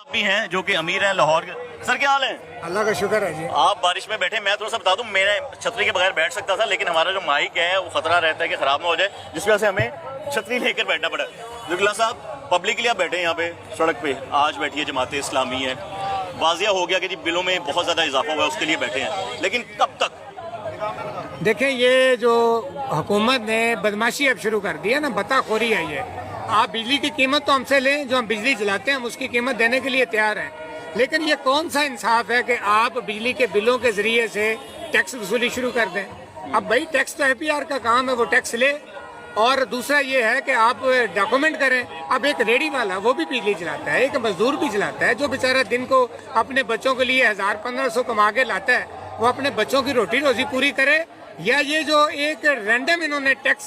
भी हैं जो कि अमीर हैं लाहौर के। सर क्या हाल है? अल्लाह का शुक्र है जी। आप बारिश में बैठे, मैं थोड़ा सा बता दूं, मेरे छतरी के बगैर बैठ सकता था, लेकिन हमारा जो माइक है वो खतरा रहता है कि खराब ना हो जाए, जिस वजह से हमें छतरी लेकर बैठना पड़ा। जुगला साहब, पब्लिक के लिए आप बैठे हैं यहाँ पे सड़क पे, आज बैठी है जमात इस्लामी है, वाजिया हो गया कि जी बिलों में बहुत ज़्यादा इजाफा हुआ है, उसके लिए बैठे हैं, लेकिन कब तक? देखें, ये जो हुकूमत ने बदमाशी अब शुरू कर दी है ना, बताखोरी है ये। आप बिजली की कीमत तो हमसे लें, जो हम बिजली जलाते हैं हम उसकी कीमत देने के लिए तैयार हैं, लेकिन ये कौन सा इंसाफ है कि आप बिजली के बिलों के जरिए से टैक्स वसूली शुरू कर दें। अब भाई टैक्स तो APR का काम है, वो टैक्स ले, और दूसरा ये है कि आप डॉक्यूमेंट करें। अब एक रेडी वाला वो भी बिजली चलाता है, एक मजदूर भी चलाता है, जो बेचारा दिन को अपने बच्चों के लिए 1000-1500 कमा के लाता है, वो अपने बच्चों की रोटी रोजी पूरी करे, या ये जो एक रैंडम इन्होंने टैक्स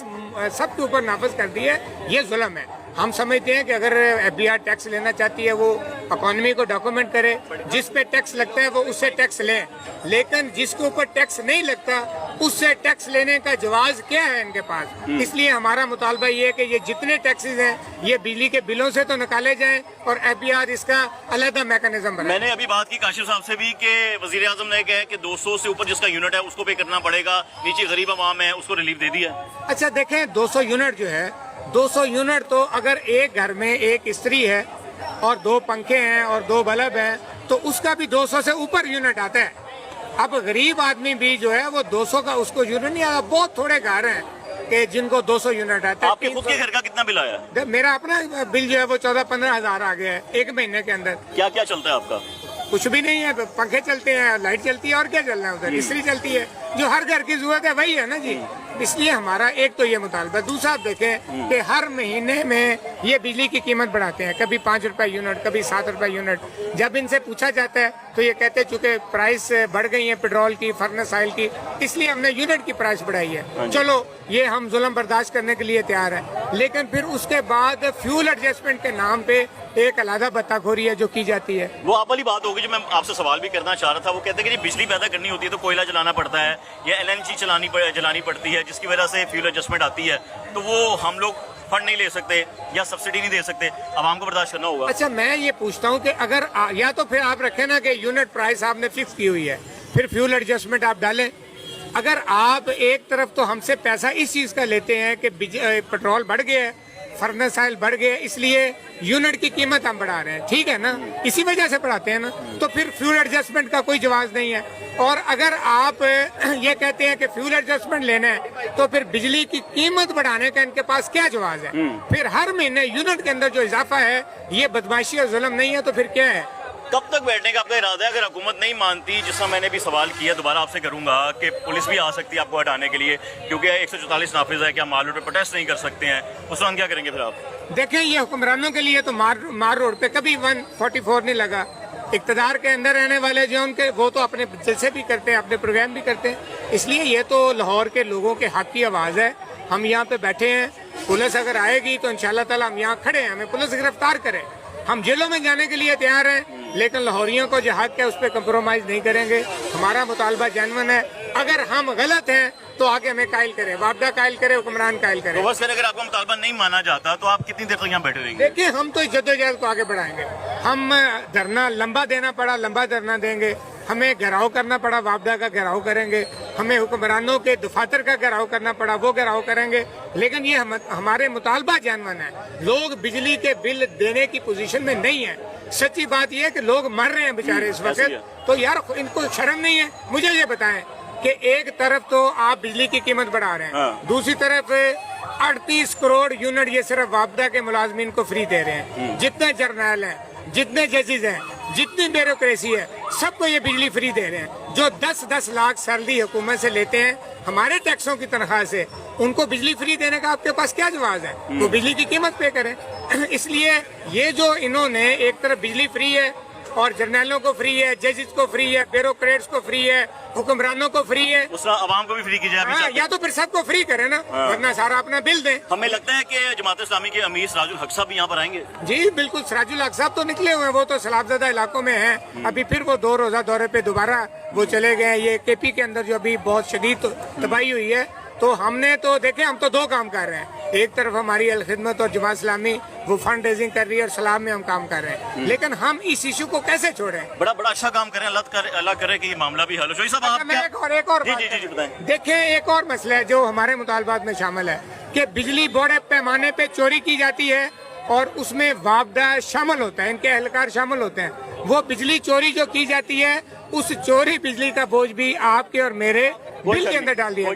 सबके ऊपर नाफज कर दिया है, ये जुल्म है। हम समझते हैं कि अगर APR टैक्स लेना चाहती है वो इकोनॉमी को डॉक्यूमेंट करे, जिस पे टैक्स लगता है वो उससे टैक्स ले, लेकिन जिसके ऊपर टैक्स नहीं लगता उससे टैक्स लेने का जवाज क्या है इनके पास। इसलिए हमारा मुतालबा ये है कि ये जितने टैक्सेस हैं ये बिजली के बिलों से तो निकाले जाएं और APR इसका अलग मैकेनिज्म बनाए। मैंने अभी बात की काशिफ साहब से भी कि वजीर आजम ने कहा कि 200 से ऊपर जिसका यूनिट है उसको पे करना पड़ेगा, नीचे गरीब आवाम है उसको रिलीफ दे दिया। अच्छा देखें, 200 यूनिट जो है, 200 यूनिट तो अगर एक घर में एक स्त्री है और 2 पंखे हैं और 2 बल्ब हैं तो उसका भी 200 से ऊपर यूनिट आता है। अब गरीब आदमी भी जो है वो 200 का उसको यूनिट नहीं आता। बहुत थोड़े घर हैं कि जिनको 200 यूनिट आता है। आपके खुद के घर का कितना बिल आया? मेरा अपना बिल जो है वो 14-15 हजार आ गया है एक महीने के अंदर। क्या क्या चलता है आपका? कुछ भी नहीं है, पंखे चलते हैं, लाइट चलती है, और क्या चलना है उधर, स्त्री चलती है, जो हर घर की जरूरत है वही है ना जी। इसलिए हमारा एक तो ये मुतालबा। दूसरा आप देखें कि हर महीने में ये बिजली की कीमत बढ़ाते हैं, कभी 5 रुपए यूनिट, कभी 7 रुपए यूनिट। जब इनसे पूछा जाता है तो ये कहते हैं चूंकि प्राइस बढ़ गई है पेट्रोल की, फर्नेस ऑयल की, इसलिए हमने यूनिट की प्राइस बढ़ाई है। चलो ये हम जुल्म बर्दाश्त करने के लिए तैयार है, लेकिन फिर उसके बाद फ्यूल एडजस्टमेंट के नाम पे एक अलग बत्ताखोरी है जो की जाती है। वो आप वाली बात होगी जो मैं आपसे सवाल भी करना चाह रहा था। वो कहते हैं कि बिजली पैदा करनी होती है तो कोयला जलाना पड़ता है या LNG जलानी पड़ती है, जिसकी वजह से फ्यूल एडजस्टमेंट आती है, तो वो हम लोग फंड नहीं ले सकते या सब्सिडी नहीं दे सकते, आवाम को बर्दाश्त करना होगा। अच्छा, मैं ये पूछता हूँ कि अगर या तो फिर आप रखें ना कि यूनिट प्राइस आपने फिक्स की हुई है, फिर फ्यूल एडजस्टमेंट आप डालें। अगर आप एक तरफ तो हमसे पैसा इस चीज का लेते हैं कि पेट्रोल बढ़ गया है, फर्नेस ऑयल बढ़ गया, इसलिए यूनिट की कीमत हम बढ़ा रहे हैं, ठीक है ना, इसी वजह से बढ़ाते हैं ना, तो फिर फ्यूल एडजस्टमेंट का कोई जवाब नहीं है। और अगर आप ये कहते हैं कि फ्यूल एडजस्टमेंट लेना है तो फिर बिजली की कीमत बढ़ाने का इनके पास क्या जवाब है? फिर हर महीने यूनिट के अंदर जो इजाफा है ये बदमाशी और जुल्म नहीं है तो फिर क्या है? कब तक बैठने का आपका इरादा है? अगर हुकूमत नहीं मानती, जिसका मैंने भी सवाल किया, दोबारा आपसे करूंगा कि पुलिस भी आ सकती है आपको हटाने के लिए, क्योंकि 144 नाफिज है कि हम माल रोड पे प्रोटेस्ट नहीं कर सकते हैं, उस वक्त क्या करेंगे फिर आप? देखें, ये हुक्मरानों के लिए तो मार रोड पे कभी 144 नहीं लगा। इक़्तिदार के अंदर रहने वाले जो उनके, वो तो अपने जलसे भी करते हैं, अपने प्रोग्राम भी करते हैं, इसलिए ये तो लाहौर के लोगों के हक की आवाज़ है। हम यहाँ पे बैठे हैं, पुलिस अगर आएगी तो इंशाल्लाह ताला हम यहाँ खड़े हैं, हमें पुलिस गिरफ्तार करे, हम जेलों में जाने के लिए तैयार हैं, लेकिन लाहौरियों को जो हक है उस पर कंप्रोमाइज नहीं करेंगे। हमारा मुतालबा जेन्युइन है, अगर हम गलत हैं तो आगे हमें कायल करे, वापदा कायल करे, हुक्मरान कायल करे। तो बस फिर अगर आपका मुतालबा नहीं माना जाता तो आप कितनी देर तक यहाँ बैठे रहेंगे? देखिए, हम तो इस जद्दोजहद को आगे बढ़ाएंगे। हम धरना लंबा देना पड़ा, लंबा धरना देंगे, हमें घेराव करना पड़ा, वापदा का घेराव करेंगे, हमें हुक्मरानों के दफातर का घेराव करना पड़ा, वो घेराव करेंगे, लेकिन ये हमारे मुतालबा जेन्युइन है। लोग बिजली के बिल देने की पोजीशन में नहीं है। सच्ची बात यह है कि लोग मर रहे हैं बेचारे इस वक्त, तो यार इनको शर्म नहीं है? मुझे ये बताएं कि एक तरफ तो आप बिजली की कीमत बढ़ा रहे हैं, दूसरी तरफ 38 करोड़ यूनिट ये सिर्फ वापदा के मुलाजमीन को फ्री दे रहे हैं। जितने जर्नल हैं, जितने जजेज हैं, जितनी ब्यूरोक्रेसी है, सबको ये बिजली फ्री दे रहे हैं। जो 10-10 लाख सैलरी हुकूमत से लेते हैं हमारे टैक्सों की तनख्वाह से, उनको बिजली फ्री देने का आपके पास क्या जवाब है? वो बिजली की कीमत पे करें। इसलिए ये जो इन्होंने एक तरफ बिजली फ्री है और जर्नलों को फ्री है, जजेस को फ्री है, ब्यूरोक्रेट्स को फ्री है, हुक्मरानों को फ्री है, उस आवाम को भी फ्री की जाए। या तो फिर सबको फ्री करे ना, वरना सारा अपना बिल दें। हमें लगता है कि जमात इस्लामी के अमीर सिराजुल हक साहब भी यहाँ पर आएंगे। जी बिल्कुल, सिराजुल हक साहब तो निकले हुए हैं, वो तो सलाबज़दा इलाकों में हैं। अभी फिर वो 2 रोजा दौरे पे दोबारा वो चले गए। ये KP के अंदर जो अभी बहुत शदीद तबाही हुई है, तो हमने तो देखे, हम तो दो काम कर रहे हैं। एक तरफ हमारी अल खिदमत और जमात इस्लामी वो फंड रेजिंग कर रही है और सलाम में हम काम कर रहे हैं, लेकिन हम इस इशू को कैसे छोड़ें? बड़ा बड़ा अच्छा काम करें, अल्लाह करे कि ये मामला भी हल हो। शोई साहब आप मैं एक और जी बात जी जी जी बताएं। देखें, एक और मसला है जो हमारे मुतालबात में शामिल है कि बिजली बड़े पैमाने पे चोरी की जाती है और उसमें वापदा शामिल होता है, इनके एहलकार शामिल होते हैं। वो बिजली चोरी जो की जाती है, उस चोरी बिजली का बोझ भी आपके और मेरे बिल के अंदर डाल दिया